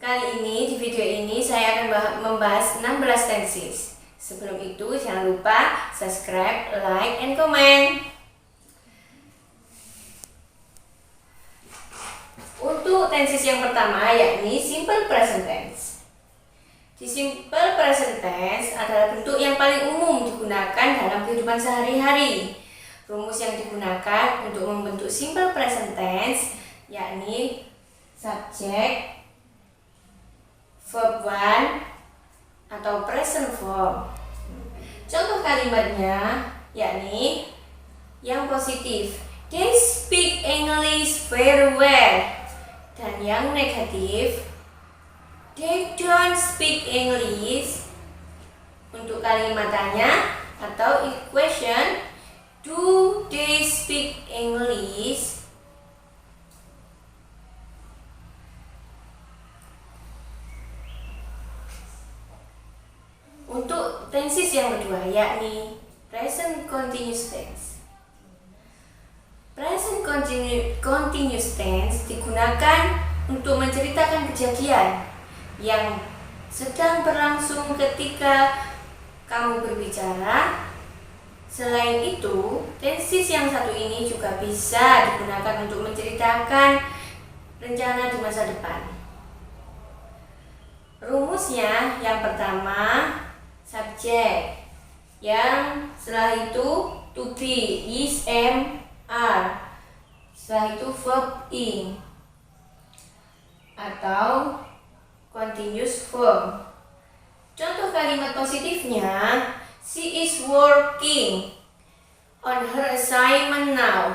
Kali ini di video ini saya akan membahas 16 tenses. Sebelum itu jangan lupa subscribe, like, and comment. Untuk tenses yang pertama yakni simple present tense. Di simple present tense adalah bentuk yang paling umum digunakan dalam kehidupan sehari-hari. Rumus yang digunakan untuk membentuk simple present tense yakni subject, verb 1 atau present form. Contoh kalimatnya yakni yang positif, they speak English very well. Dan yang negatif, they don't speak English. Untuk kalimat tanya atau question, do they speak English? Untuk tenses yang kedua yakni present continuous tense. Present continuous tense digunakan untuk menceritakan kejadian yang sedang berlangsung ketika kamu berbicara. Selain itu, tenses yang satu ini juga bisa digunakan untuk menceritakan rencana di masa depan. Rumusnya yang pertama subjek, yang setelah itu to be, is, am, are, setelah itu verb ing atau continuous form. Contoh kalimat positifnya, she is working on her assignment now.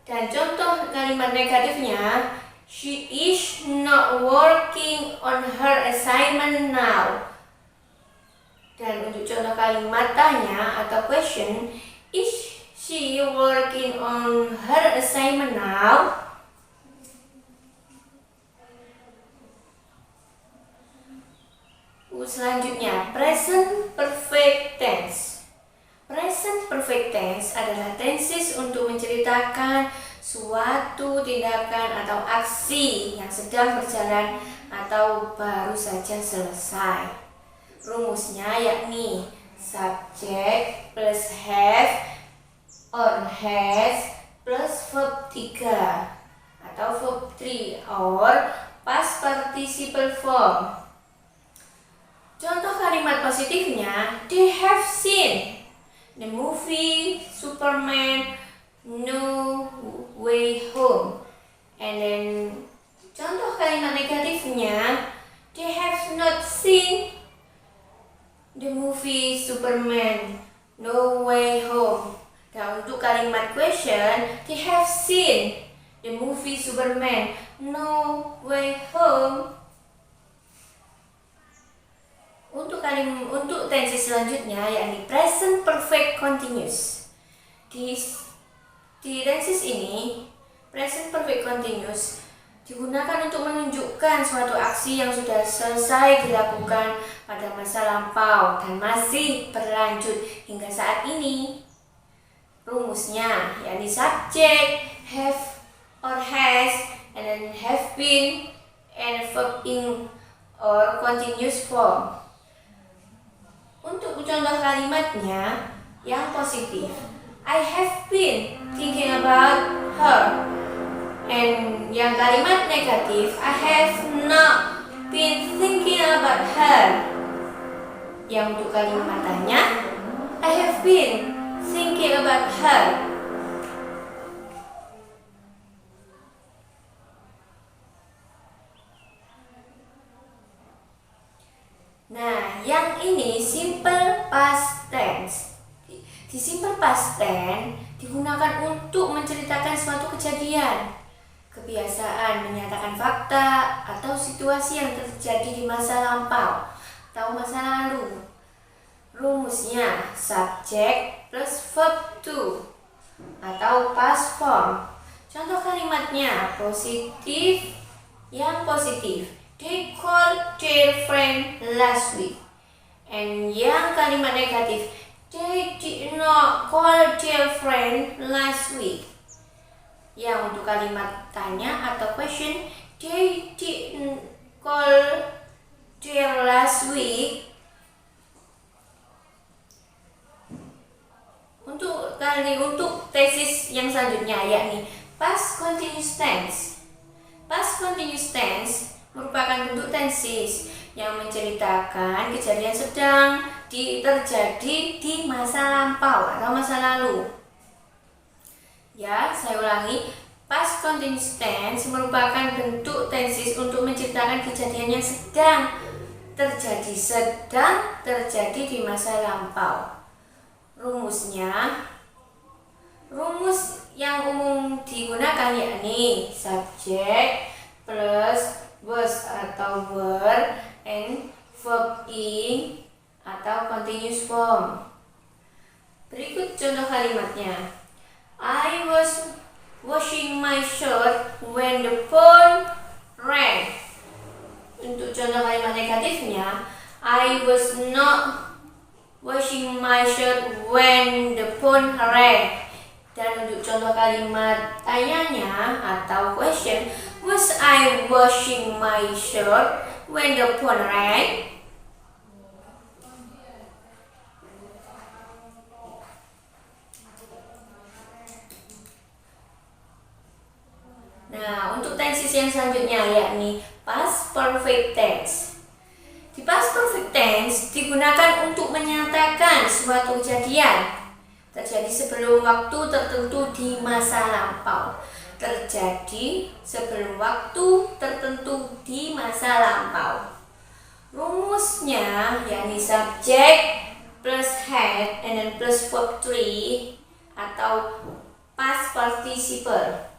Dan contoh kalimat negatifnya, she is not working on her assignment now. Dan untuk contoh kalimat tanya atau question, is she working on her assignment now? Selanjutnya, present perfect tense. Present perfect tense adalah tenses untuk menceritakan suatu tindakan atau aksi yang sedang berjalan atau baru saja selesai. Rumusnya yakni subject plus have or has plus verb 3 atau verb 3 or past participle form. Contoh kalimat positifnya, they have seen the movie Superman No Way Home. And then contoh kalimat negatifnya, they have not seen the movie Superman No Way Home. Dan untuk kalimat question, they have seen the movie Superman No Way Home. Untuk tenses selanjutnya yakni present perfect continuous. Di tenses ini, present perfect continuous digunakan untuk menunjukkan suatu aksi yang sudah selesai dilakukan pada masa lampau dan masih berlanjut hingga saat ini. Rumusnya yakni subject, have or has, and then have been, and verb ing or continuous form. Untuk contoh kalimatnya yang positif, I have been thinking about her. And yang kalimat negatif, I have not been thinking about her. Yang untuk kalimat tanya, I have been thinking about her. Nah, yang ini simple past tense. Di simple past tense digunakan untuk menceritakan suatu kejadian, kebiasaan, menyatakan fakta, atau situasi yang terjadi di masa lampau atau masa lalu. Rumusnya subject plus verb to atau past form. Contoh kalimatnya positif, yang positif, they called their friend last week. And yang kalimat negatif, they did not call their friend last week. Yang untuk kalimat tanya atau question, they didn't call selanjutnya yakni past continuous tense. Past continuous tense merupakan bentuk tenses yang menceritakan kejadian sedang terjadi di masa lampau atau masa lalu. Ya, saya ulangi. Past continuous tense merupakan bentuk tenses untuk menceritakan kejadian yang sedang terjadi di masa lampau. Rumus yang umum digunakan yakni subject plus was atau were and verb in atau continuous form. Berikut contoh kalimatnya. I was washing my shirt when the phone rang. Untuk contoh kalimat negatifnya, I was not washing my shirt when the phone rang. Dan untuk contoh kalimat tanyanya atau question, was I washing my shirt when the phone rang? Nah, untuk tenses yang selanjutnya yakni past perfect tense. Di past perfect tense digunakan untuk menyatakan suatu kejadian terjadi sebelum waktu tertentu di masa lampau. Terjadi sebelum waktu tertentu di masa lampau. Rumusnya yakni subject plus had and then plus verb 3 atau past participle.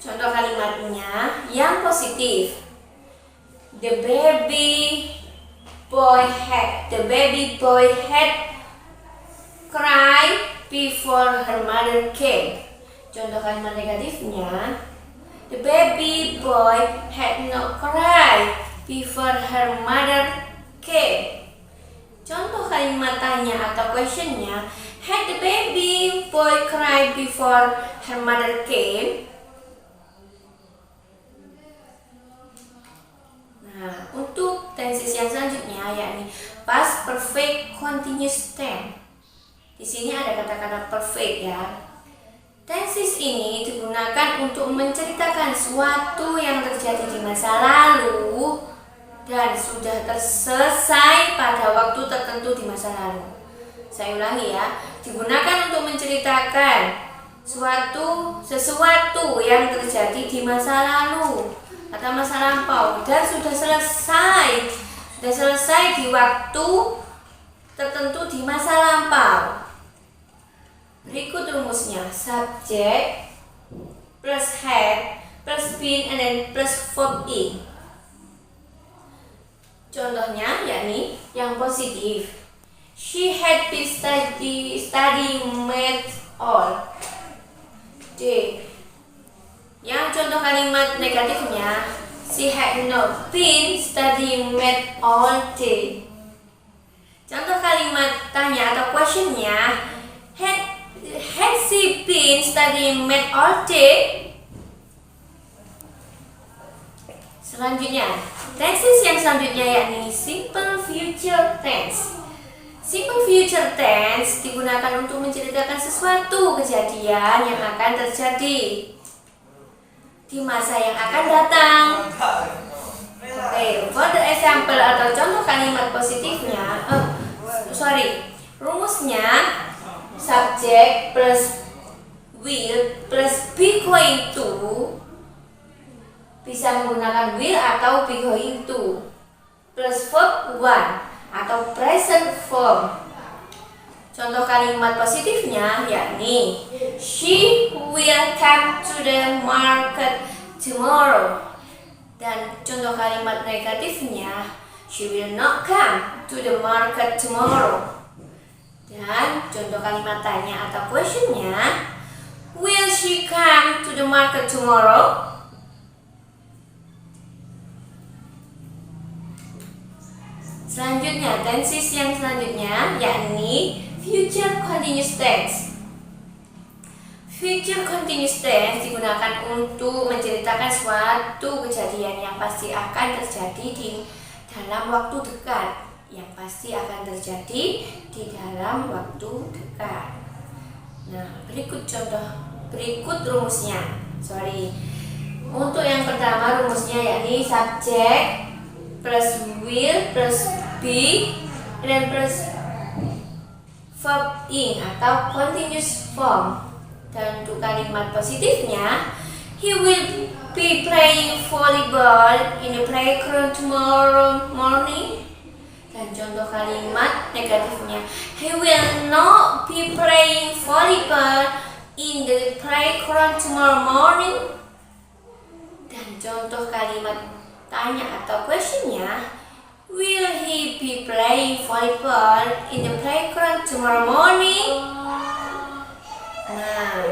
Contoh kalimatnya yang positif. The baby boy had cried before her mother came. Contoh kalimat negatifnya. The baby boy had not cried before her mother came. Contoh kalimat tanya atau questionnya. Had the baby boy cried before her mother came? Nah, untuk tenses yang selanjutnya yakni past perfect continuous tense. Di sini ada kata-kata perfect ya. Tenses ini digunakan untuk menceritakan sesuatu yang terjadi di masa lalu dan sudah selesai pada waktu tertentu di masa lalu. Saya ulangi ya, digunakan untuk menceritakan sesuatu yang terjadi di masa lalu atau masa lampau dan sudah selesai di waktu tertentu di masa lampau. Berikut rumusnya. Subject plus had plus been and then plus verb in. Contohnya yakni yang positif. She had been studying math all day. Yang contoh kalimat negatifnya, she had not been studying math all day. Contoh kalimat tanya atau questionnya, had she been studying math all day? Selanjutnya, tenses yang selanjutnya yakni simple future tense. Simple future tense digunakan untuk menceritakan sesuatu kejadian yang akan terjadi di masa yang akan datang. For the example atau contoh kalimat positifnya, rumusnya subject plus will plus be going to, bisa menggunakan will atau be going to, plus verb one atau present form. Contoh kalimat positifnya yakni she will come to the market tomorrow. Dan contoh kalimat negatifnya she will not come to the market tomorrow. Dan contoh kalimat tanya atau questionnya, will she come to the market tomorrow? Selanjutnya, tenses yang selanjutnya yakni future continuous tense. Future continuous tense digunakan untuk menceritakan suatu kejadian yang pasti akan terjadi di dalam waktu dekat. Nah, berikut contoh berikut rumusnya. Untuk yang pertama rumusnya yakni subject plus will plus be dan plus verb in atau continuous form. Dan untuk kalimat positifnya, he will be playing volleyball in the playground tomorrow morning. Dan contoh kalimat negatifnya, he will not be playing volleyball in the playground tomorrow morning. Dan contoh kalimat tanya atau questionnya, will he be playing volleyball in the playground tomorrow morning? Nah,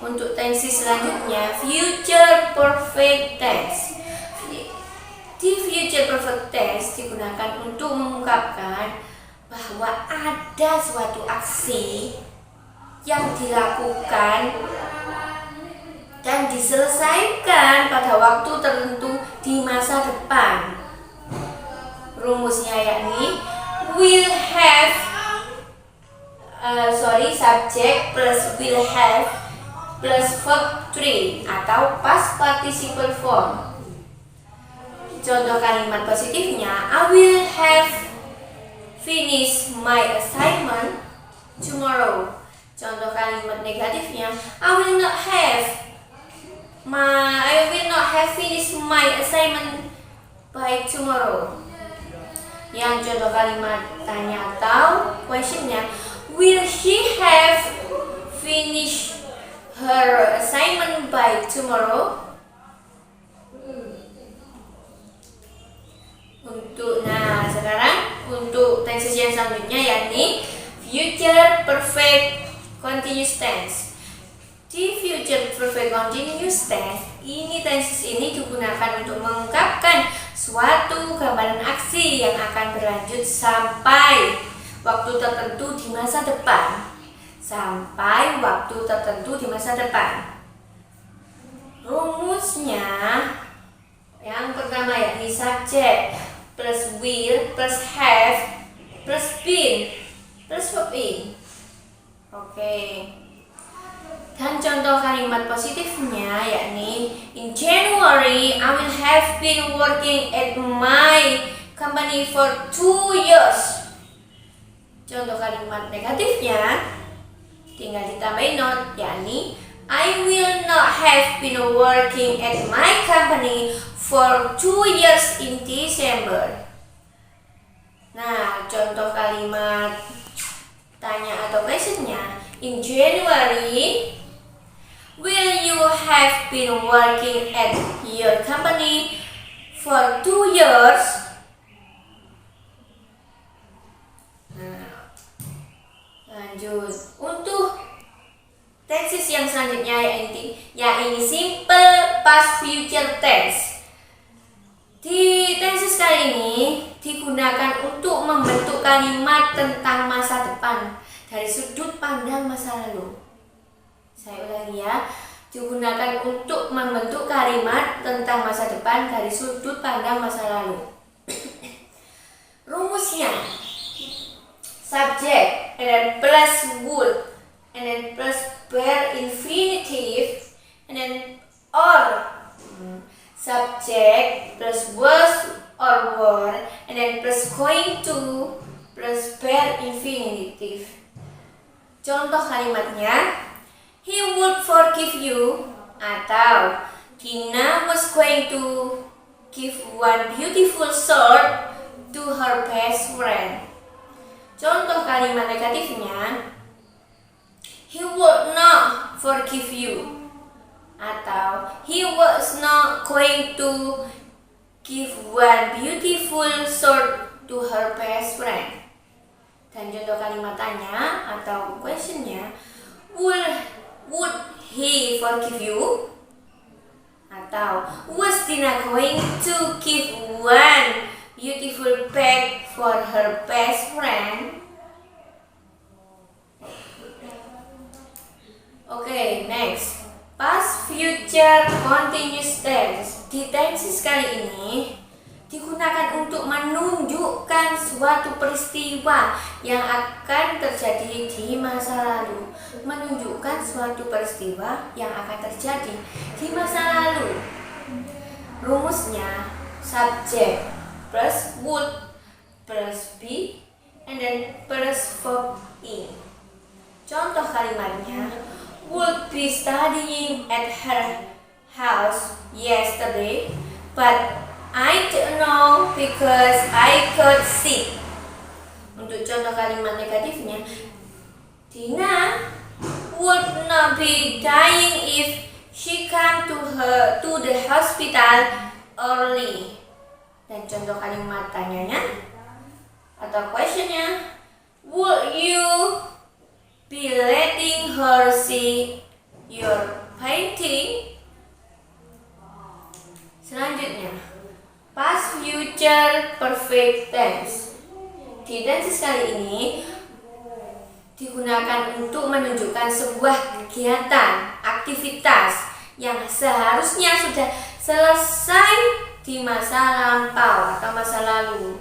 untuk tensi selanjutnya, future perfect tense. Di future perfect tense digunakan untuk mengungkapkan bahwa ada suatu aksi yang dilakukan dan diselesaikan pada waktu tertentu di masa depan. Rumusnya yakni will have subject plus will have plus verb 3 atau past participle form. Contoh kalimat positifnya, I will have finished my assignment tomorrow. Contoh kalimat negatifnya, I will not have finished my assignment by tomorrow. Yang contoh kalimat tanya atau questionnya, will she have finished her assignment by tomorrow? Sekarang untuk tenses yang selanjutnya yakni future perfect continuous tense. Di future perfect continuous tense, tenses ini digunakan untuk mengungkapkan suatu gambaran aksi yang akan berlanjut sampai waktu tertentu di masa depan. Rumusnya yang pertama yakni subject plus will plus have plus been plus verb in. Dan contoh kalimat positifnya yakni in January I will have been working at my company for 2 years. Contoh kalimat negatifnya tinggal ditambahin not yakni I will not have been working at my company for 2 years in December. Nah, contoh kalimat tanya atau questionnya, in January, will you have been working at your company for 2 years? Nah, lanjut untuk tenses yang selanjutnya yaitu simple past future tense. Di tenses kali ini digunakan untuk membentuk kalimat tentang masa depan dari sudut pandang masa lalu. Saya ulangi ya, digunakan untuk membentuk kalimat tentang masa depan dari sudut pandang masa lalu. Rumusnya subject and then plus would and then plus bare infinitive and then or subject plus was or were and then plus going to plus bare infinitive. Contoh kalimatnya, he would forgive you atau Tina was going to give one beautiful sword to her best friend. Contoh kalimat negatifnya, he would not forgive you atau he was not going to give one beautiful sword to her best friend. Dan contoh kalimat tanya atau questionnya, would he forgive you atau was Tina going to give one beautiful bag for her best friend? Next, past future continuous tense. Di tenses kali ini digunakan untuk menunjukkan suatu peristiwa yang akan terjadi di masa lalu. Menunjukkan suatu peristiwa yang akan terjadi di masa lalu. Rumusnya subject plus would plus be and then plus verb in. Contoh kalimatnya, would be studying at her house yesterday, but I don't know because I got sick. Untuk contoh kalimat negatifnya, Tina would not be dying if she come to the hospital early. Dan contoh kalimat tanyanya atau questionnya, would you be letting her see your painting? Selanjutnya, past, future, perfect tense. Di tenses kali ini digunakan untuk menunjukkan sebuah kegiatan, aktivitas yang seharusnya sudah selesai di masa lampau atau masa lalu.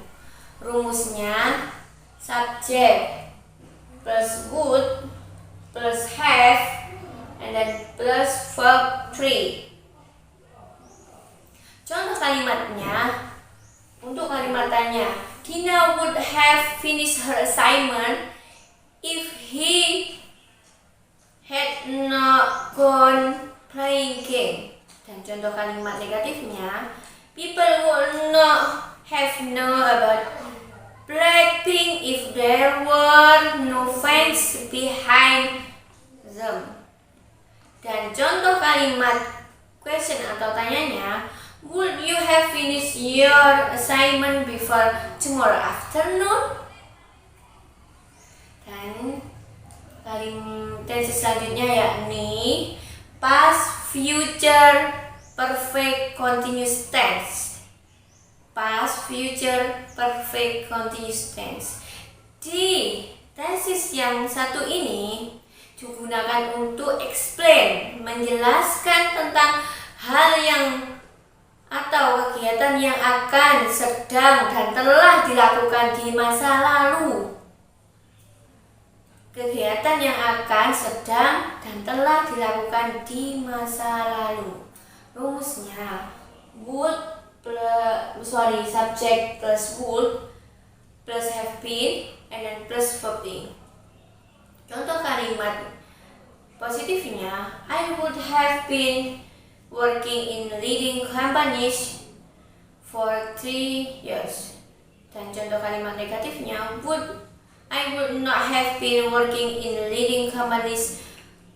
Rumusnya subject plus would plus have and then plus verb 3. Contoh kalimatnya, untuk kalimat tanya, Tina would have finished her assignment if he had not gone playing game. Dan contoh kalimat negatifnya, people would not have known about Blackpink if there were no fans behind them. Dan contoh kalimat question atau tanyanya, would you have finished your assignment before tomorrow afternoon? Dan tense selanjutnya yakni past, future, perfect, continuous tense. Past, future, perfect, continuous tense. Di tenses yang satu ini digunakan untuk explain, menjelaskan tentang hal yang atau kegiatan yang akan, sedang, dan telah dilakukan di masa lalu. Kegiatan yang akan, sedang, dan telah dilakukan di masa lalu. Rumusnya would subject plus would plus have been and then plus verb in. Contoh kalimat positifnya, I would have been working in leading companies for 3 years. Dan contoh kalimat negatifnya, I would not have been working in leading companies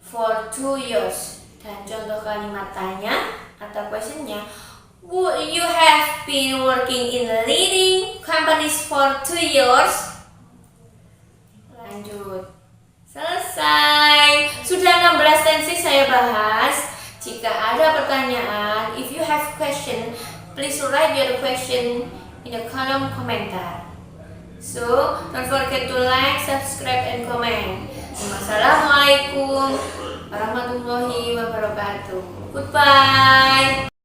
for 2 years. Dan contoh kalimat tanya atau questionnya, would you have been working in leading companies for 2 years? Lanjut. Selesai. Sudah 16 tenses saya bahas. Jika ada pertanyaan, if you have question, please write your question in the column komentar. So, don't forget to like, subscribe, and comment. Wassalamualaikum warahmatullahi wabarakatuh. Goodbye.